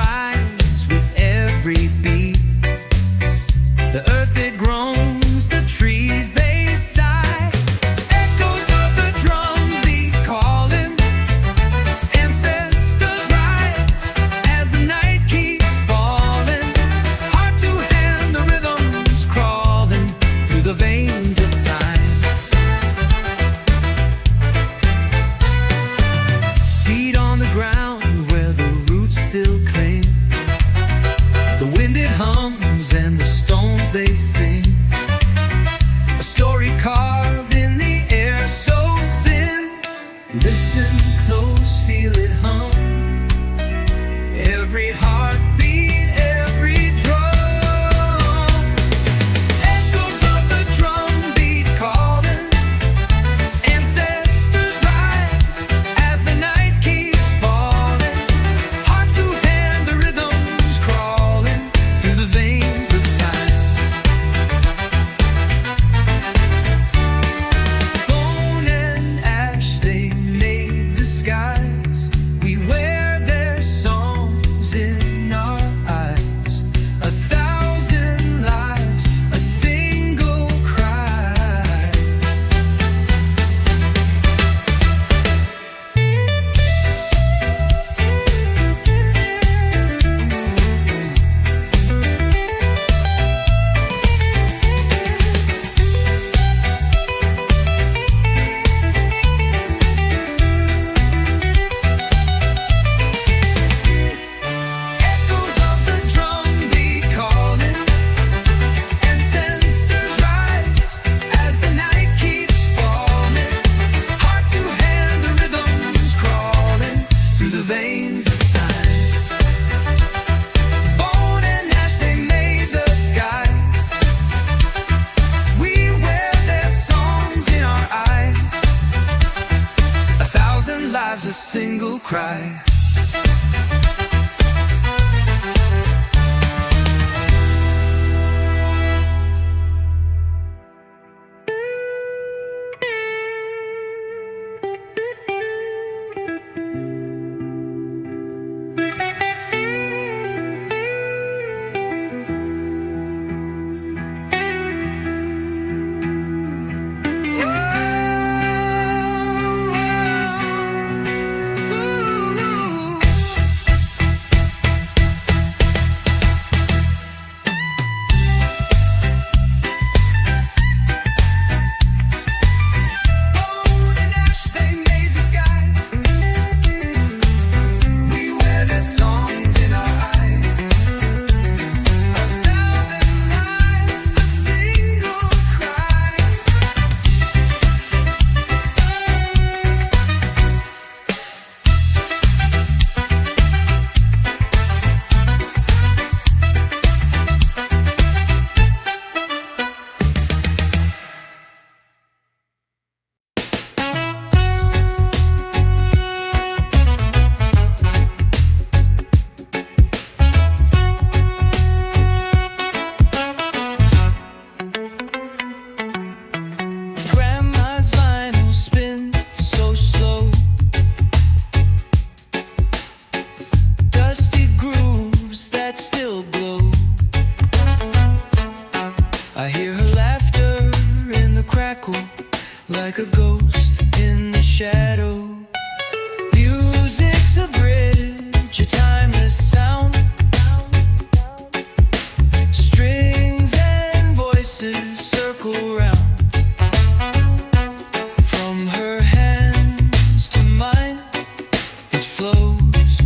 rise with every beat. The earth it groans, the trees they sigh. Echoes of the drum beat calling. Ancestors rise as the night keeps falling. Heart to hand, the rhythms crawling through the veins of time. Feet on the ground where the roots still cling. The wind it hums and the stones they sing. A story carved in the air so thin. Listen close, feel it hum. Every heartbeat, every drum. Echoes of the drum beat calling. Ancestors rise as the night keeps falling. Heart to hand, the rhythms crawling through the veins of time. Bone and ash, they made the skies. We wear their songs in our eyes. 1,000 lives, a single cry. Echoes of the drum beat calling. Ancestors rise as the night keeps falling. Heart to hand, the rhythms crawling through the veins of time. Bone and ash, they made the skies. We wear their songs in our eyes. 1,000 lives, a single cry. Bone and ash, they made the skies. We wear their songs in our eyes. 1,000 lives, a single cry. Grandma's vinyl spin so slow. Dusty grooves that still glow. I hear her laughter in the crackle, like a ghost in the shadow. Music's a bridge, a timeless sound. Strings and voices circle round. From her hands to mine, it flows,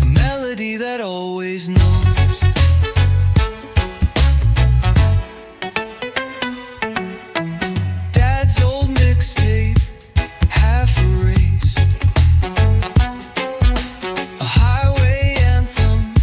a melody that always knows. Dad's old mixtape, half erased. A highway anthem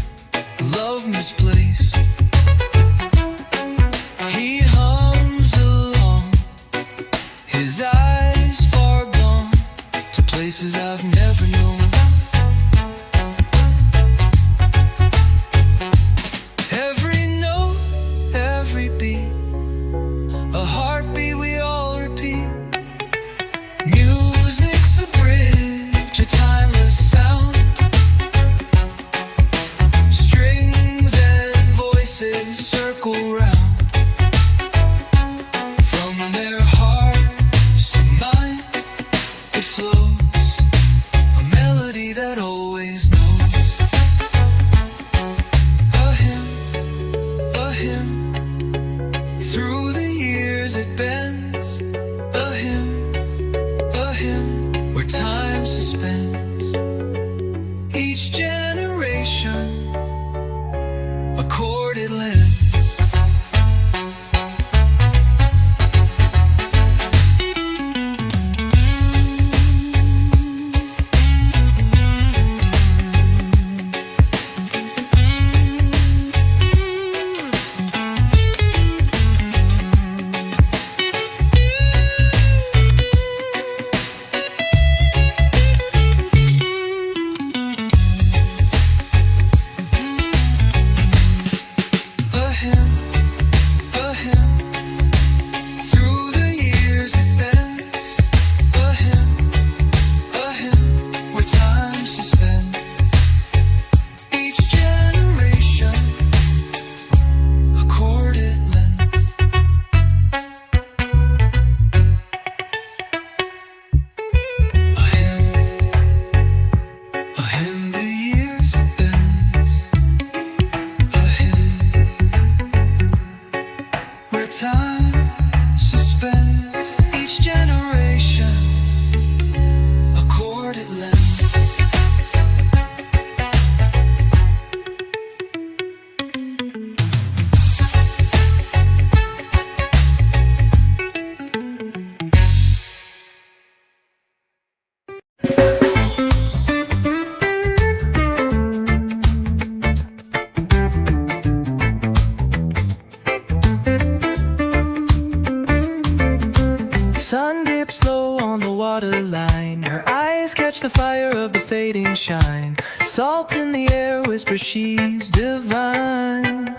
her, she's divine.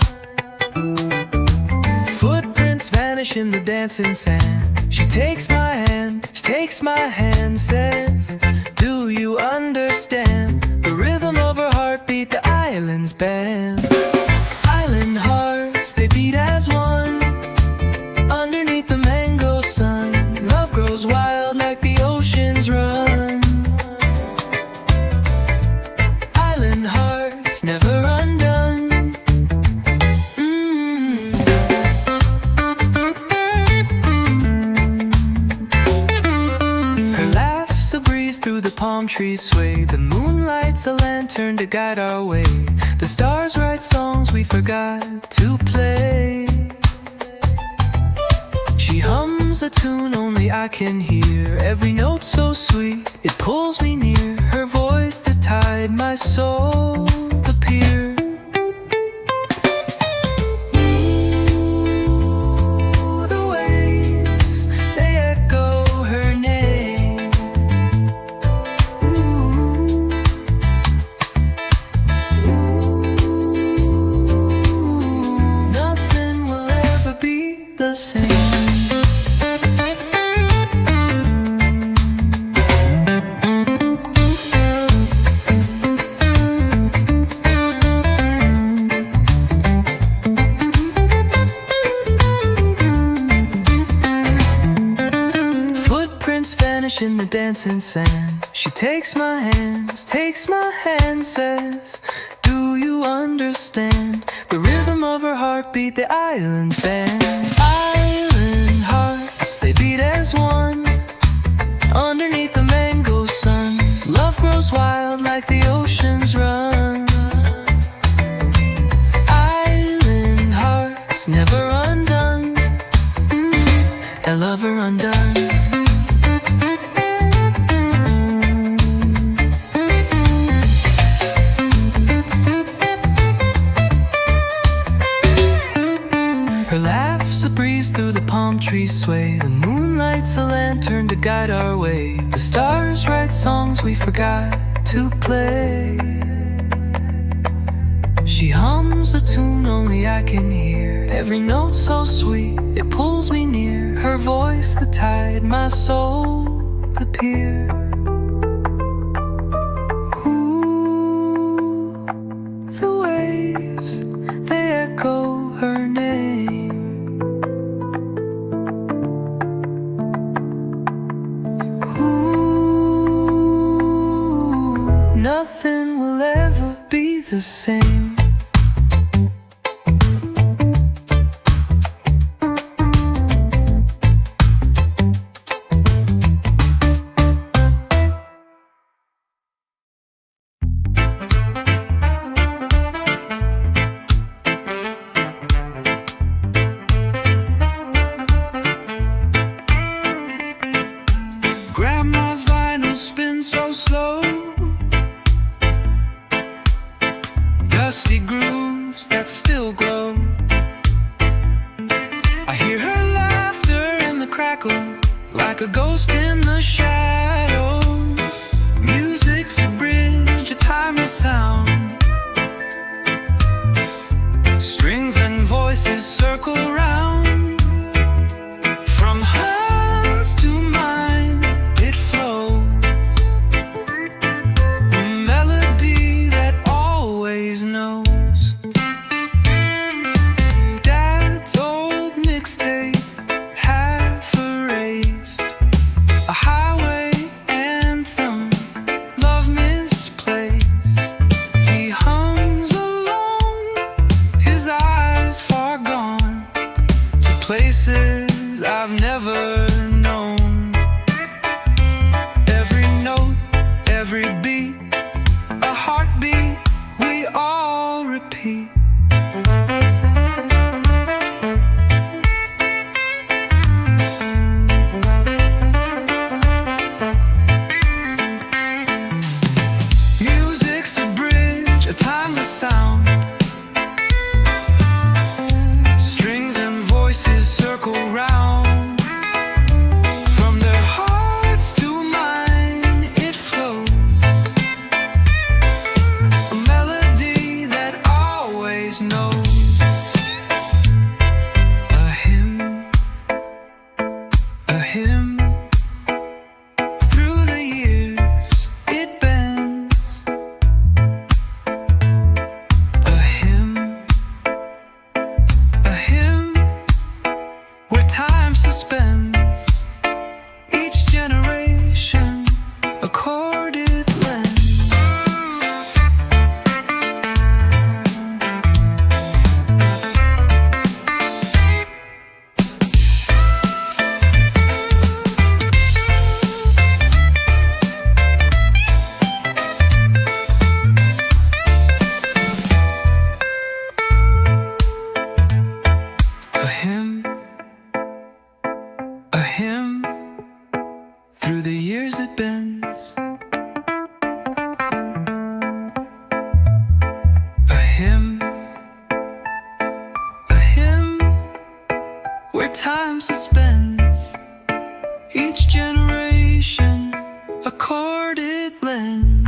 Footprints vanish in the dancing sand. She takes my hand, says, do you understand? The rhythm of her heartbeat, the island's band. Island hearts, they beat as one. Underneath the mango sun, love grows wild like the oceans run. Island hearts never undone. Her laugh's a breeze through the palm trees sway. The moonlight's a lantern to guide our way. The stars write songs we forgot to play. She hums a tune only I can hear. Every note so sweet, it pulls me near. Her voice, the tide, my soul, the pier. Ooh, the waves, they echo her name. Ooh, ooh, nothing will ever be the same. In the dancing sand, she takes my hand, says, do you understand? The rhythm of her heartbeat, the island's band. Island hearts, they beat as one. Underneath the mango sun, love grows wild like the oceans run. Island hearts never undone. I love her undone. Her laugh's a breeze through the palm trees sway. The moonlight's a lantern to guide our way. The stars write songs we forgot to play. She hums a tune only I can hear. Every note so sweet, it pulls me near. Her voice, the tide, my soul, the pier. Ooh, the waves, they echo her name. Ooh, nothing will ever be the same. Grandma's vinyl spins so slow. Dusty grooves that still glow. I hear her laughter in the crackle, like a ghost in the shadows. Music's a bridge, a timeless sound. Strings and voices circle round. From hers to mine it flows, a melody that always knows. Dad's old mixtape, half erased, a highway anthem, love misplaced. He hums alone, his eyes far gone, to places I've never known. Every note, every beat, a heartbeat we all repeat. Music's a bridge, a timeless sound. Strings and voices circle round. From their hearts to mine it flows, a melody time suspends each generation, a corded lens.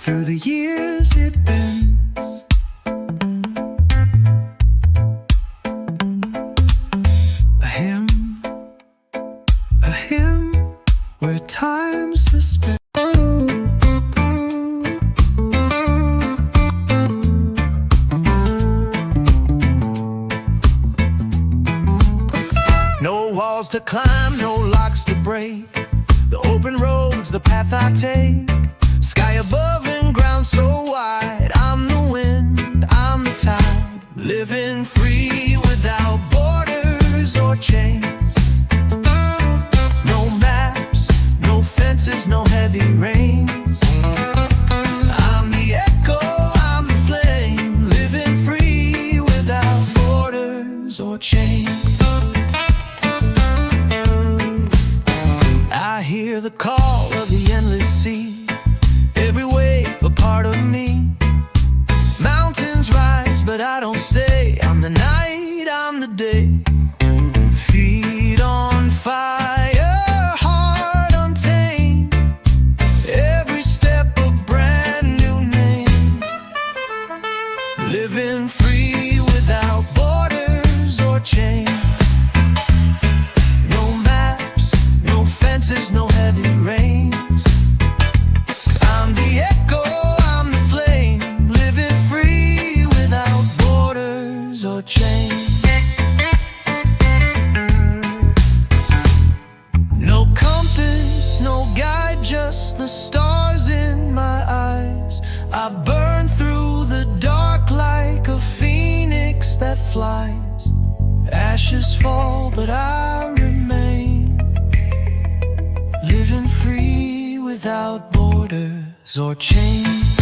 Through the years it bends, a hymn where time suspends. No walls to climb, no locks to break, the open roads, the path I take. Sky above and ground so wide. I'm the wind, I'm the tide, living free without borders or chains. No maps, no fences, no heavy rains. I'm the echo, I'm the flame, living free without borders or chains. I hear the call of the endless sea, every wave a part of me. Mountains rise, but I don't stay. I'm the night, I'm the day. Feet on fire, heart untamed. Every step a brand new name. Living free without borders or chains. No maps, no fences, no heavy rains. No compass, no guide, just the stars in my eyes. I burn through the dark like a phoenix that flies. Ashes fall, but I remain, living free without borders or chains.